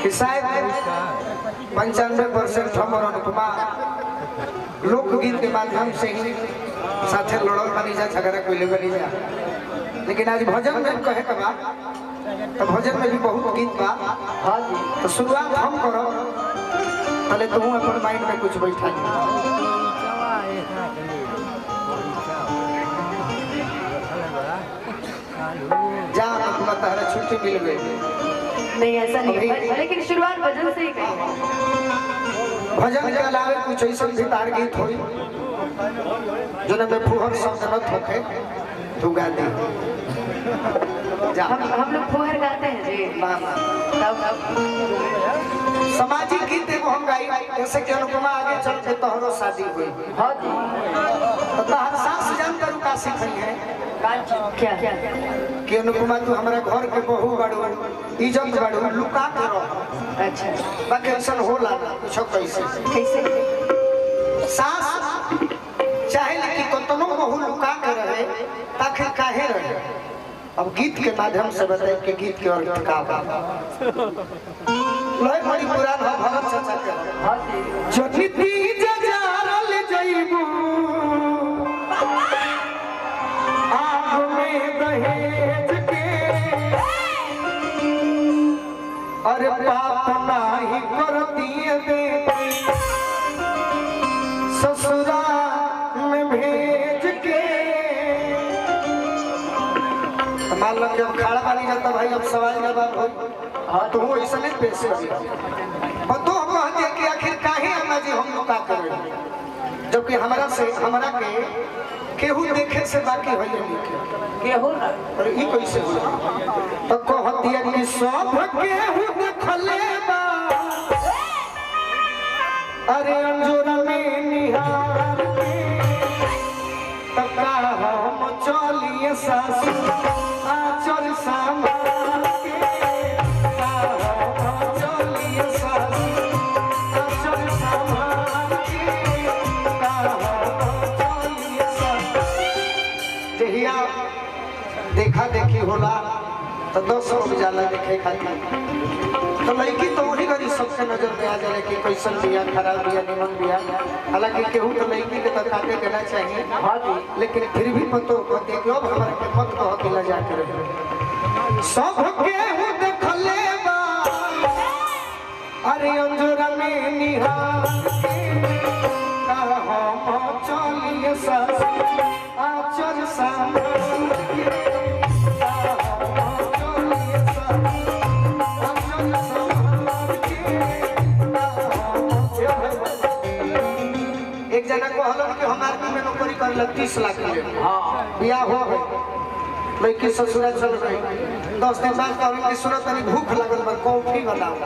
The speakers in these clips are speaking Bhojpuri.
कि शायद 95% हमर अनुपमा लोकगीत के माध्यम से ही साथे लड़ल बनी जा, झगड़ा कोई बनी जा, लेकिन आज भजन में कहे के बा तो भजन में भी बहुत गीत बा। हाँ जी, तो शुरुआत हम करो, पहले तुम अपन माइंड में कुछ बैठा जा, तुम्हारा छुट्टी मिल गई। नहीं ऐसा नहीं है, लेकिन शुरुआत भजन से ही करें। भजन के अलावा कुछ ऐसा भी तार गीत होई जो न में फुहर शब्द न थोके तू गा दे। हम लोग फुहर गाते हैं जी। सामाजिक गीत एगो हम गाई, जैसे कि अनुपमा आगे चल के तोहरो शादी हुई। हाँ जी, तो तोहर सास जान करू का सिखाई है क्या कि अनुपमा तू हमारा घर के बहू बड़ू, इज्जत बड़ू, लुका करो। अच्छा, बाकी ऐसा होला ना, पूछो कैसे कैसे सास चाहे कि कतनो बहू लुका के रहे ताकि काहे रहे। अब गीत के माध्यम से बताए कि गीत के अर्थ का बा। लय बड़ी पुरान है भरत चाचा के, जति तीज जारल जइबू आग में दहेज के, अरे पाप नाही करती बेटी ससुरा में भेज के। मान लो जब खाड़ा पानी जाता भाई, अब सवाल जवाब हो। हाँ, तो वो ऐसा नहीं पेश किया और तो हम कहते हैं कि आखिर काहे अम्मा जी हम लोग का करें, जबकि हमारा के केहू देखे से बाकी हो केहू ना, और ई कैसे हो। तो कहती है कि सब केहू देखले बा, अरे अंजोरा में निहार के, तका हम चलिए सासू आचर सामान के, हम चलिए सासू आचर सामान के, हम चलिए सासू। जहिया देखा देखी होला तो 10 लोग जाला देखे खातिर, तो लड़की तो वही गरी सबके नजर में आ जाए कि कैसन बिया, खराब बिया, निमन बिया। हालांकि केहू तो लड़की के तो काटे देना चाहिए, लेकिन फिर भी पतो कहते कि अब हमारे के मत कहो कि लजा के रहे। सब केहू देखले बा, अरे अंजोरा में निहार के, हम चलिए सासू आचर सामान के, एक जना कहलो कि हमार में नौकरी कर 30 लाख ले। हाँ, बियाह हो गई, लड़की ससुरा चल गई, 10 दिन बाद कहलो कि सुनो तनी भूख लगल बा, कॉफी बनाओ।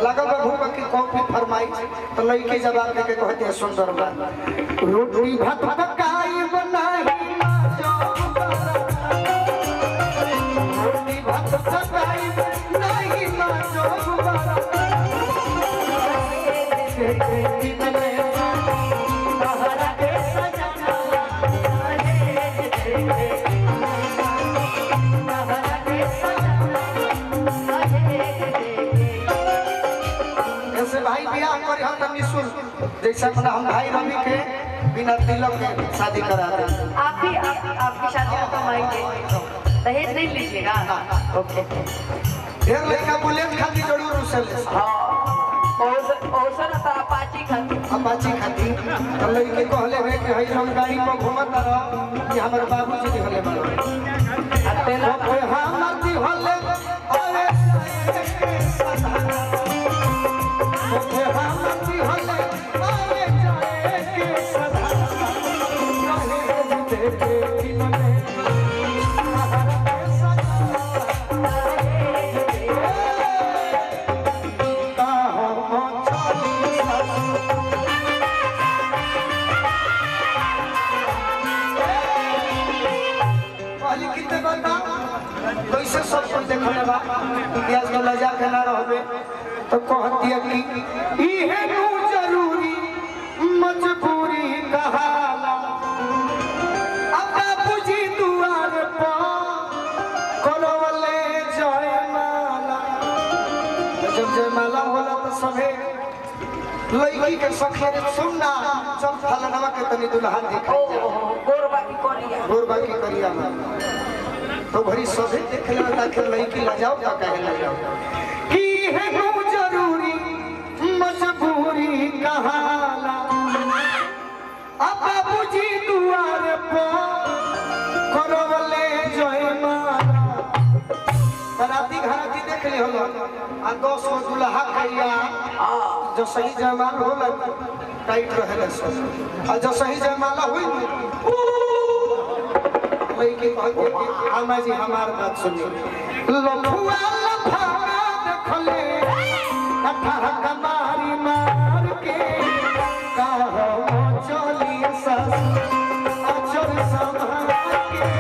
लगल बा भूख की कॉफी फरमाई, तो लड़की जवाब दे के कहती है सुंदर बा, रोटी भात पकाई बनाई ना जाओ, रोटी भात पकाई नहीं ना जाओ। भाई बियाह करे हम तनी सुन, जैसे अपना हम भाई रवि के बिना तिलक के शादी करा दे। आपकी शादी में कमाएंगे, दहेज नहीं लीजिएगा। ओके, ढेर लड़का बुलेट खाती जरूर उसल। हाँ, ओसन अपाची खाती तो लड़के कहले रे कि हई हम गाड़ी पर घूमत रह कि हमर बाबूजी दिहले बालो, अते हमर दिहले, अरे कैसे सब कुछ देखले बा, इतिहास में लजा के ना रहबे तो कहती है कि इहे नु जरूरी मजबूरी कहाला, अब बाबूजी दुआर पर करवले जय माला। जब जयमाला होला तो सभे लड़की के सखे सुनना चल फलनवा के तनी दुल्हा देखा गोरबा की कोरिया गोरबा की करिया तो भरी सभे देख ले ताकि लड़की ला जाओ का कहे ले जाओ की है नो जरूरी मजबूरी कहाला अब बाबूजी दुआर पर करवले जयमाला बराती घराती देख ले होला आ 200 दुल्हा करिया जो सही जयमाल होला टाइट रहले सब आ जो सही जयमाला हुई लड़की कहते कि आमा जी हमार बात सुनिए लफुआ लफाना देखले अठाह कमारी मार के कहो चली सास अचर संभाल के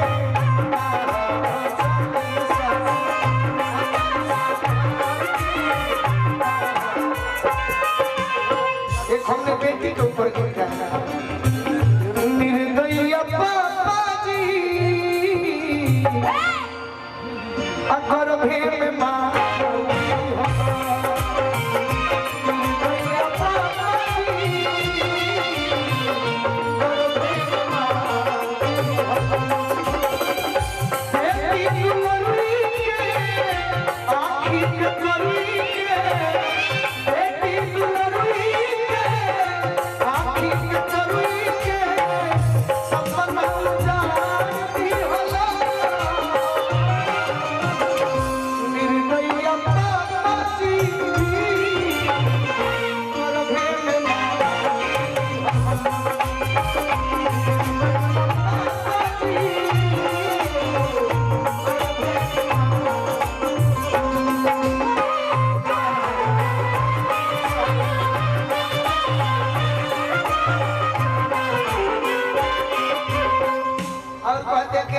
एक हमने बेटी के ऊपर गिरा निर्दयी पापा जी अगर भेम मां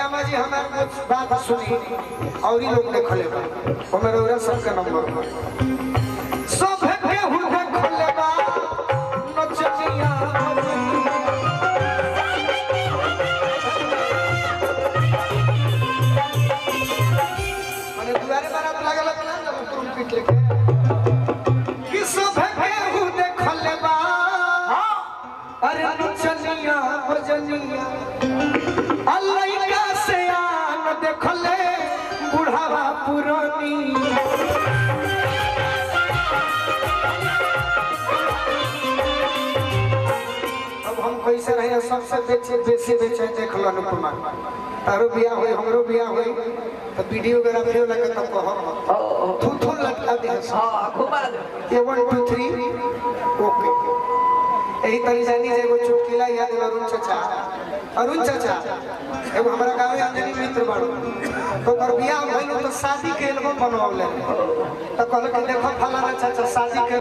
बात सुनी और ही लोग देखले बा हमर औरा सबका नंबर सब के हुन देखले बा नचनिया माने दुआरे बारात लागल ना तुम पीट लेके कि सब के हुन देखले बा अरे नचनिया भजनिया अल्लाह से आन देखले बुढ़ावा पुरानी अब हम कैसे रहे सबसे बेसी बेचे देख लो अनुपमा तारो बियाह होई हमरो बियाह होई तो वीडियोग्राफी लगे तो कहो थू लटका दे हां घुमा दे 1 2 3 ओके यही तरी जानी जे एगो चुटकिला याद अरुण चाचा एगो हमारा गांव अंजनी मित्र बाड़ो तो कर बियाह भइल तो शादी के एल्बम बनवावले तो कहल कि देखो फलाना चाचा शादी के